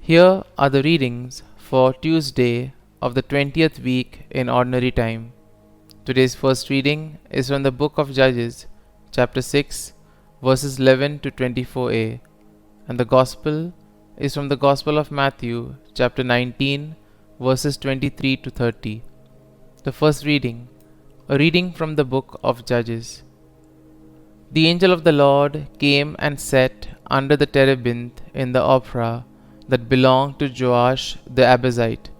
Here are the readings for Tuesday of the 20th week in Ordinary Time. Today's first reading is from the book of Judges, chapter 6, verses 11 to 24a, and the Gospel is from the Gospel of Matthew, chapter 19, verses 23 to 30. The first reading, a reading from the book of Judges. The angel of the Lord came and sat under the terebinth in the Ophrah that belonged to Joash the Abiezrite,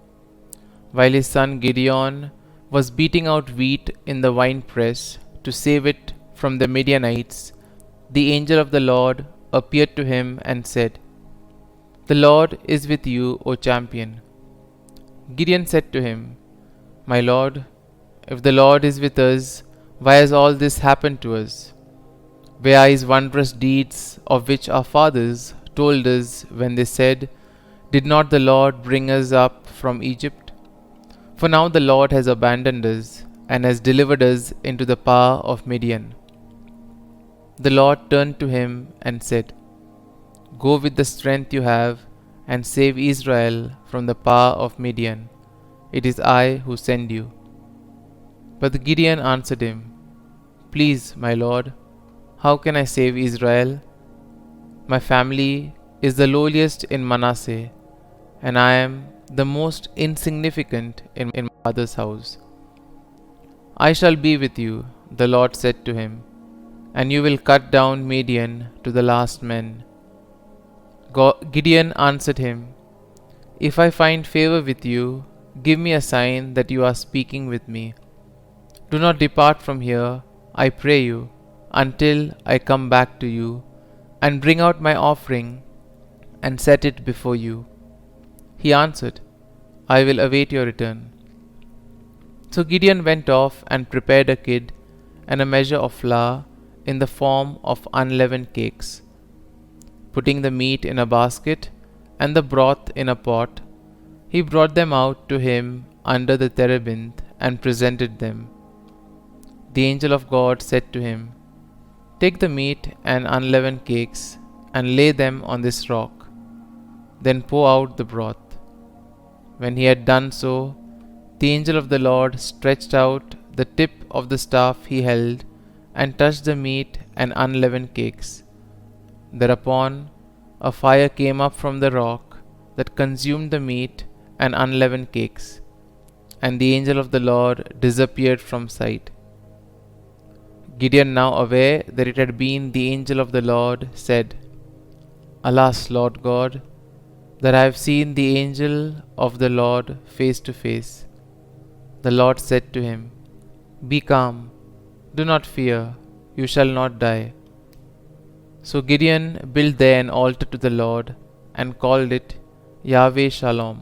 while his son Gideon was beating out wheat in the winepress to save it from the Midianites. The angel of the Lord appeared to him and said, "The Lord is with you, O champion." Gideon said to him, "My Lord, if the Lord is with us, why has all this happened to us? Where are his wondrous deeds of which our fathers told us when they said, 'Did not the Lord bring us up from Egypt?' For now the Lord has abandoned us and has delivered us into the power of Midian." The Lord turned to him and said, "Go with the strength you have and save Israel from the power of Midian. It is I who send you." But Gideon answered him, "Please, my Lord, how can I save Israel? My family is the lowliest in Manasseh, and I am the most insignificant in my father's house." "I shall be with you," the Lord said to him, "and you will cut down Midian to the last man." Gideon answered him, "If I find favor with you, give me a sign that you are speaking with me. Do not depart from here, I pray you, until I come back to you and bring out my offering and set it before you." He answered, "I will await your return." So Gideon went off and prepared a kid and a measure of flour in the form of unleavened cakes. Putting the meat in a basket and the broth in a pot, he brought them out to him under the terebinth and presented them. The angel of God said to him, "Take the meat and unleavened cakes and lay them on this rock. Then pour out the broth." When he had done so, the angel of the Lord stretched out the tip of the staff he held and touched the meat and unleavened cakes. Thereupon a fire came up from the rock that consumed the meat and unleavened cakes, and the angel of the Lord disappeared from sight. Gideon, now aware that it had been the angel of the Lord, said, "Alas, Lord God, that I have seen the angel of the Lord face to face." The Lord said to him, "Be calm, do not fear, you shall not die." So Gideon built there an altar to the Lord and called it Yahweh Shalom.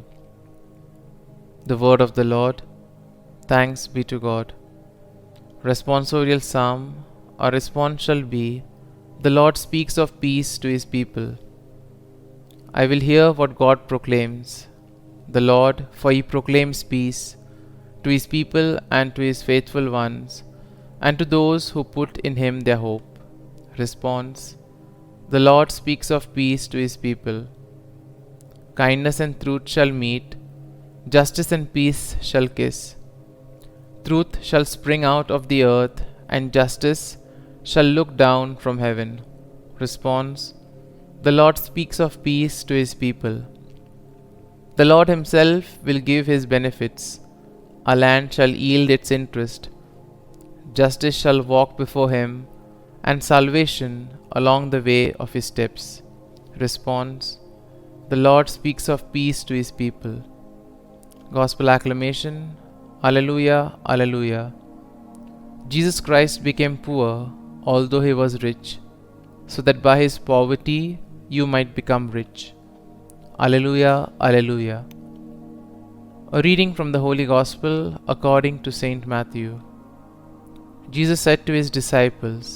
The word of the Lord. Thanks be to God. Responsorial Psalm. Our response shall be, "The Lord speaks of peace to his people." I will hear what God proclaims. The Lord, for he proclaims peace to his people and to his faithful ones, and to those who put in him their hope. Response. The Lord speaks of peace to his people. Kindness and truth shall meet, justice and peace shall kiss. Truth shall spring out of the earth, and justice shall look down from heaven. Response. The Lord speaks of peace to his people. The Lord himself will give his benefits. Our land shall yield its interest. Justice shall walk before him, and salvation along the way of his steps. Response. The Lord speaks of peace to his people. Gospel acclamation. Alleluia, Alleluia. Jesus Christ became poor, although he was rich, so that by his poverty you might become rich. Alleluia, Alleluia. A reading from the Holy Gospel according to Saint Matthew. Jesus said to his disciples,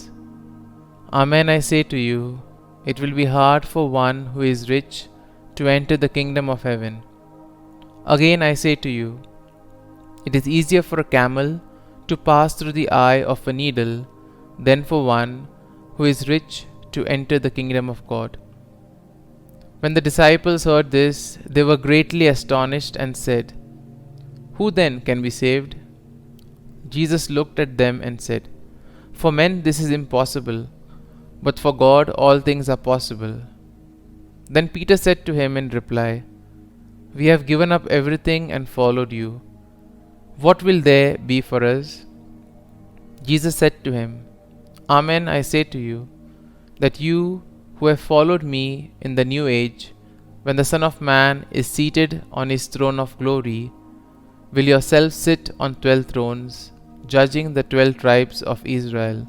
"Amen, I say to you, it will be hard for one who is rich to enter the kingdom of heaven. Again I say to you, it is easier for a camel to pass through the eye of a needle than for one who is rich to enter the kingdom of God." When the disciples heard this, they were greatly astonished and said, "Who then can be saved?" Jesus looked at them and said, "For men this is impossible, but for God all things are possible." Then Peter said to him in reply, "We have given up everything and followed you. What will there be for us?" Jesus said to him, "Amen, I say to you, that you who have followed me in the new age, when the Son of Man is seated on his throne of glory, will yourselves sit on 12 thrones, judging the 12 tribes of Israel.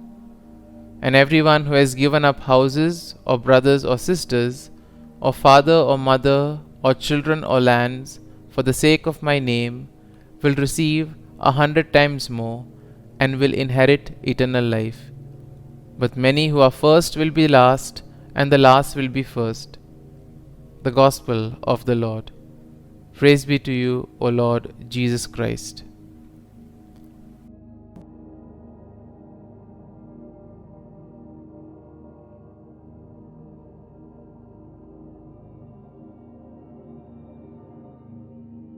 And everyone who has given up houses, or brothers or sisters, or father or mother, or children or lands, for the sake of my name, will receive 100 times more, and will inherit eternal life. But many who are first will be last, and the last will be first." The Gospel of the Lord. Praise be to you, O Lord Jesus Christ.